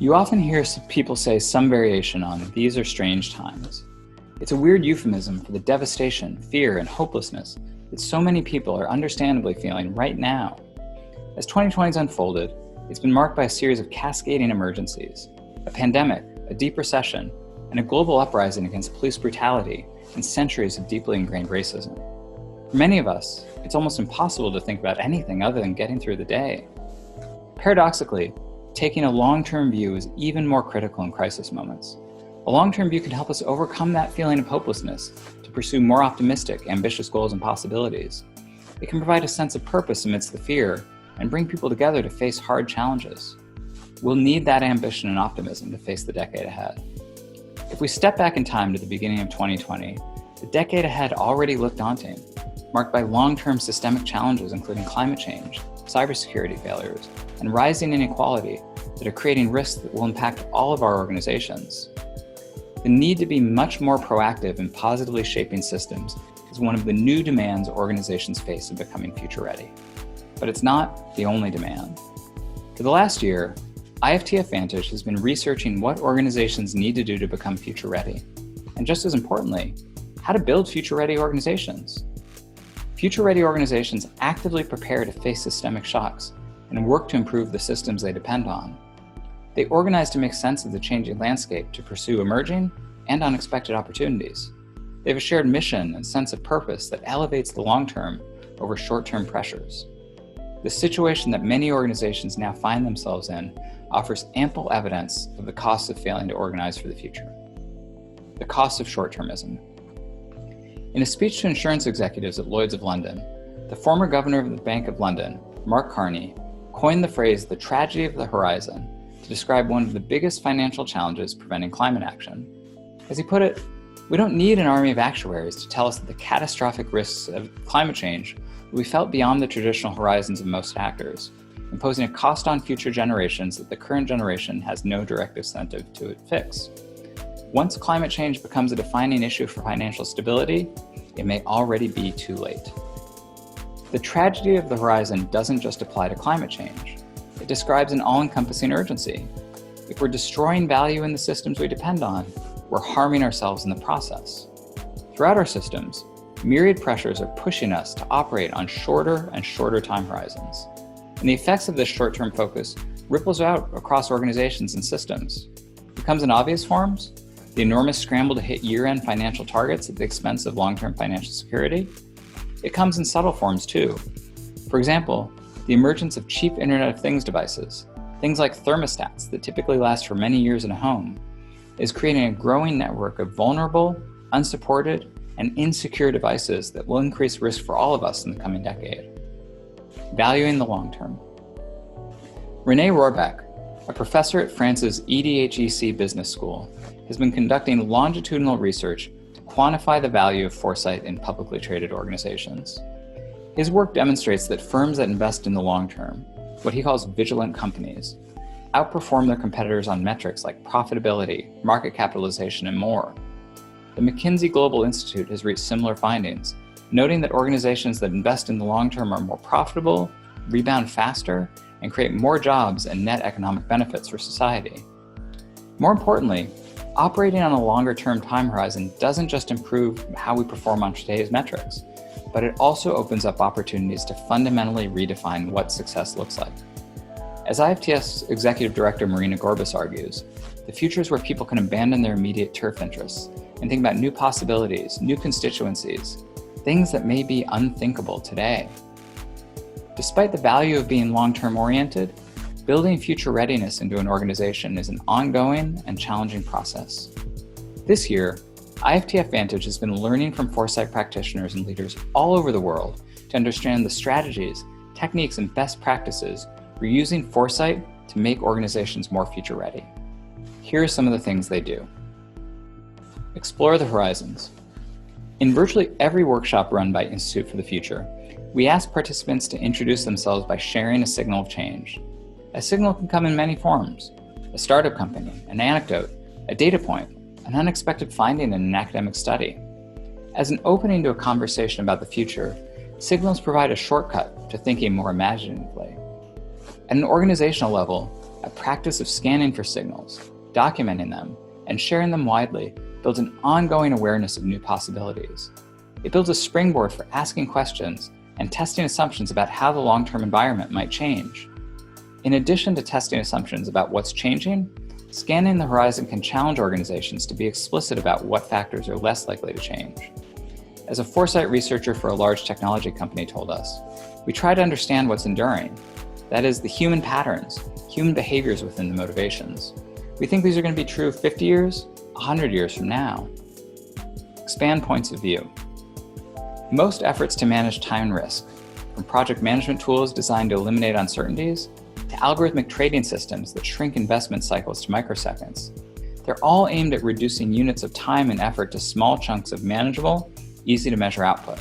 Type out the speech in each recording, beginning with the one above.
You often hear people say some variation on "these are strange times." It's a weird euphemism for the devastation, fear, and hopelessness that so many people are understandably feeling right now. As 2020's unfolded, it's been marked by a series of cascading emergencies, a pandemic, a deep recession, and a global uprising against police brutality and centuries of deeply ingrained racism. For many of us, it's almost impossible to think about anything other than getting through the day. Paradoxically, taking a long-term view is even more critical in crisis moments. A long-term view can help us overcome that feeling of hopelessness to pursue more optimistic, ambitious goals and possibilities. It can provide a sense of purpose amidst the fear and bring people together to face hard challenges. We'll need that ambition and optimism to face the decade ahead. If we step back in time to the beginning of 2020, the decade ahead already looked daunting, marked by long-term systemic challenges including climate change, cybersecurity failures, and rising inequality that are creating risks that will impact all of our organizations. The need to be much more proactive in positively shaping systems is one of the new demands organizations face in becoming future ready. But it's not the only demand. For the last year, IFTF Vantage has been researching what organizations need to do to become future ready, and just as importantly, how to build future ready organizations. Future ready organizations actively prepare to face systemic shocks and work to improve the systems they depend on. They organize to make sense of the changing landscape to pursue emerging and unexpected opportunities. They have a shared mission and sense of purpose that elevates the long-term over short-term pressures. The situation that many organizations now find themselves in offers ample evidence of the costs of failing to organize for the future. The cost of short-termism. In a speech to insurance executives at Lloyd's of London, the former governor of the Bank of London, Mark Carney, coined the phrase "the tragedy of the horizon" to describe one of the biggest financial challenges preventing climate action. As he put it, we don't need an army of actuaries to tell us that the catastrophic risks of climate change will be felt beyond the traditional horizons of most actors, imposing a cost on future generations that the current generation has no direct incentive to fix. Once climate change becomes a defining issue for financial stability, it may already be too late. The tragedy of the horizon doesn't just apply to climate change. It describes an all-encompassing urgency. If we're destroying value in the systems we depend on, we're harming ourselves in the process. Throughout our systems, myriad pressures are pushing us to operate on shorter and shorter time horizons. And the effects of this short-term focus ripples out across organizations and systems. It comes in obvious forms: the enormous scramble to hit year-end financial targets at the expense of long-term financial security. It comes in subtle forms too. For example, the emergence of cheap Internet of Things devices, things like thermostats that typically last for many years in a home, is creating a growing network of vulnerable, unsupported, and insecure devices that will increase risk for all of us in the coming decade. Valuing the long term. Renee Rohrbeck, a professor at France's EDHEC Business School, has been conducting longitudinal research to quantify the value of foresight in publicly traded organizations. His work demonstrates that firms that invest in the long term, what he calls vigilant companies, outperform their competitors on metrics like profitability, market capitalization, and more. The McKinsey Global Institute has reached similar findings, noting that organizations that invest in the long term are more profitable, rebound faster, and create more jobs and net economic benefits for society. More importantly, operating on a longer-term time horizon doesn't just improve how we perform on today's metrics, but it also opens up opportunities to fundamentally redefine what success looks like. As IFTF's Executive Director Marina Gorbis argues, the future is where people can abandon their immediate turf interests and think about new possibilities, new constituencies, things that may be unthinkable today. Despite the value of being long-term oriented, building future readiness into an organization is an ongoing and challenging process. This year, IFTF Vantage has been learning from foresight practitioners and leaders all over the world to understand the strategies, techniques, and best practices for using foresight to make organizations more future ready. Here are some of the things they do. Explore the horizons. In virtually every workshop run by Institute for the Future, we ask participants to introduce themselves by sharing a signal of change. A signal can come in many forms: a startup company, an anecdote, a data point, an unexpected finding in an academic study. As an opening to a conversation about the future, signals provide a shortcut to thinking more imaginatively. At an organizational level, a practice of scanning for signals, documenting them, and sharing them widely builds an ongoing awareness of new possibilities. It builds a springboard for asking questions and testing assumptions about how the long-term environment might change. In addition to testing assumptions about what's changing, scanning the horizon can challenge organizations to be explicit about what factors are less likely to change. As a foresight researcher for a large technology company told us, we try to understand what's enduring. That is, the human patterns, human behaviors within the motivations. We think these are going to be true 50 years, 100 years from now. Expand points of view. Most efforts to manage time and risk, from project management tools designed to eliminate uncertainties, to algorithmic trading systems that shrink investment cycles to microseconds, they're all aimed at reducing units of time and effort to small chunks of manageable, easy to measure output.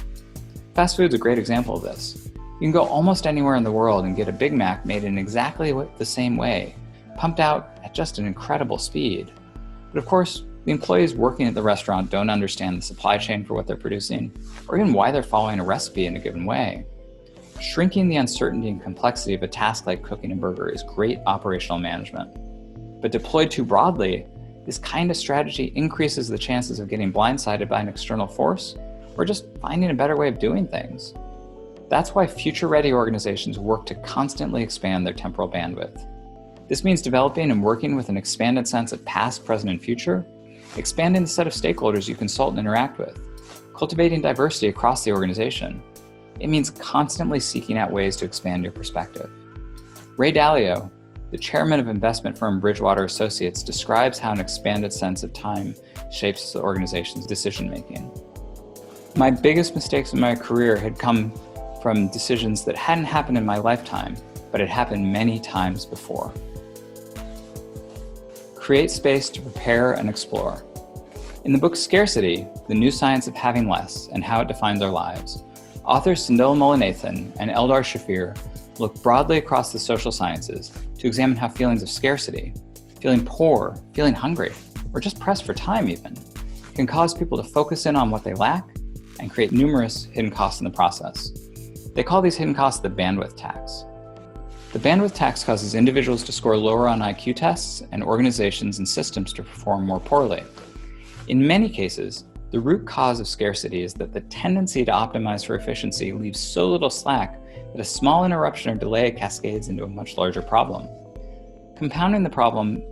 Fast food's a great example of this. You can go almost anywhere in the world and get a Big Mac made in exactly the same way, pumped out at just an incredible speed. But of course, the employees working at the restaurant don't understand the supply chain for what they're producing, or even why they're following a recipe in a given way. Shrinking the uncertainty and complexity of a task like cooking a burger is great operational management. But deployed too broadly, this kind of strategy increases the chances of getting blindsided by an external force, or just finding a better way of doing things. That's why future-ready organizations work to constantly expand their temporal bandwidth. This means developing and working with an expanded sense of past, present, and future, expanding the set of stakeholders you consult and interact with, cultivating diversity across the organization. It means constantly seeking out ways to expand your perspective. Ray Dalio, the chairman of investment firm Bridgewater Associates, describes how an expanded sense of time shapes the organization's decision-making. My biggest mistakes in my career had come from decisions that hadn't happened in my lifetime, but had happened many times before. Create space to prepare and explore. In the book Scarcity, The New Science of Having Less and How It Defines Our Lives, authors Sindel Mullainathan and Eldar Shafir look broadly across the social sciences to examine how feelings of scarcity, feeling poor, feeling hungry, or just pressed for time even, can cause people to focus in on what they lack and create numerous hidden costs in the process. They call these hidden costs the bandwidth tax. The bandwidth tax causes individuals to score lower on IQ tests and organizations and systems to perform more poorly. In many cases, the root cause of scarcity is that the tendency to optimize for efficiency leaves so little slack that a small interruption or delay cascades into a much larger problem. Compounding the problem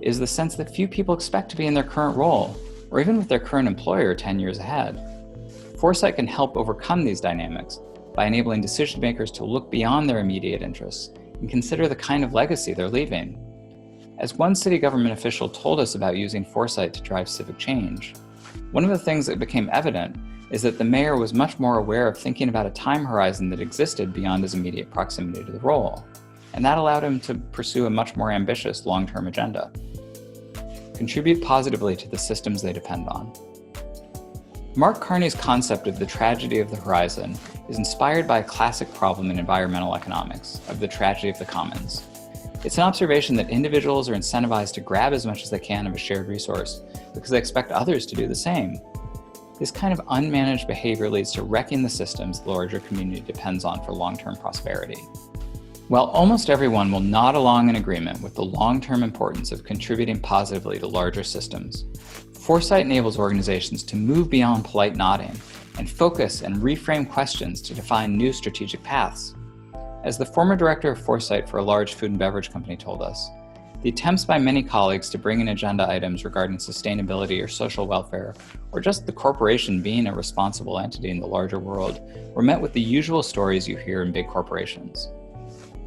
is the sense that few people expect to be in their current role, or even with their current employer 10 years ahead. Foresight can help overcome these dynamics by enabling decision makers to look beyond their immediate interests and consider the kind of legacy they're leaving. As one city government official told us about using foresight to drive civic change, one of the things that became evident is that the mayor was much more aware of thinking about a time horizon that existed beyond his immediate proximity to the role, and that allowed him to pursue a much more ambitious long-term agenda. Contribute positively to the systems they depend on. Mark Carney's concept of the tragedy of the horizon is inspired by a classic problem in environmental economics, of the tragedy of the commons. It's an observation that individuals are incentivized to grab as much as they can of a shared resource because they expect others to do the same. This kind of unmanaged behavior leads to wrecking the systems the larger community depends on for long-term prosperity. While almost everyone will nod along in agreement with the long-term importance of contributing positively to larger systems, foresight enables organizations to move beyond polite nodding and focus and reframe questions to define new strategic paths. As the former director of foresight for a large food and beverage company told us, the attempts by many colleagues to bring in agenda items regarding sustainability or social welfare, or just the corporation being a responsible entity in the larger world, were met with the usual stories you hear in big corporations.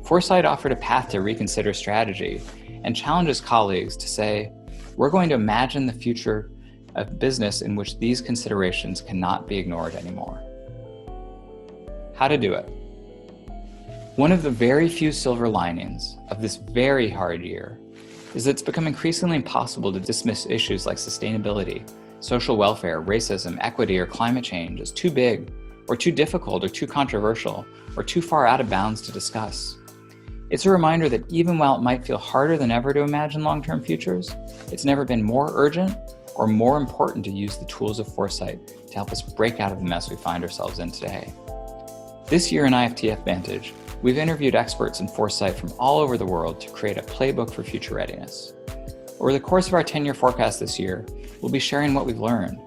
Foresight offered a path to reconsider strategy and challenges colleagues to say, we're going to imagine the future of business in which these considerations cannot be ignored anymore. How to do it. One of the very few silver linings of this very hard year is that it's become increasingly impossible to dismiss issues like sustainability, social welfare, racism, equity, or climate change as too big, or too difficult, or too controversial, or too far out of bounds to discuss. It's a reminder that even while it might feel harder than ever to imagine long-term futures, it's never been more urgent or more important to use the tools of foresight to help us break out of the mess we find ourselves in today. This year in IFTF Vantage, We've interviewed experts in foresight from all over the world to create a playbook for future readiness. Over the course of our 10-year forecast this year, we'll be sharing what we've learned,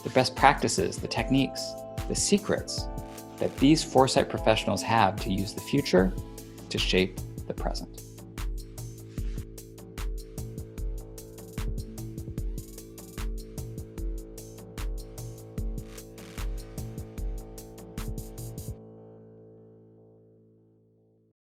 the best practices, the techniques, the secrets that these foresight professionals have to use the future to shape the present.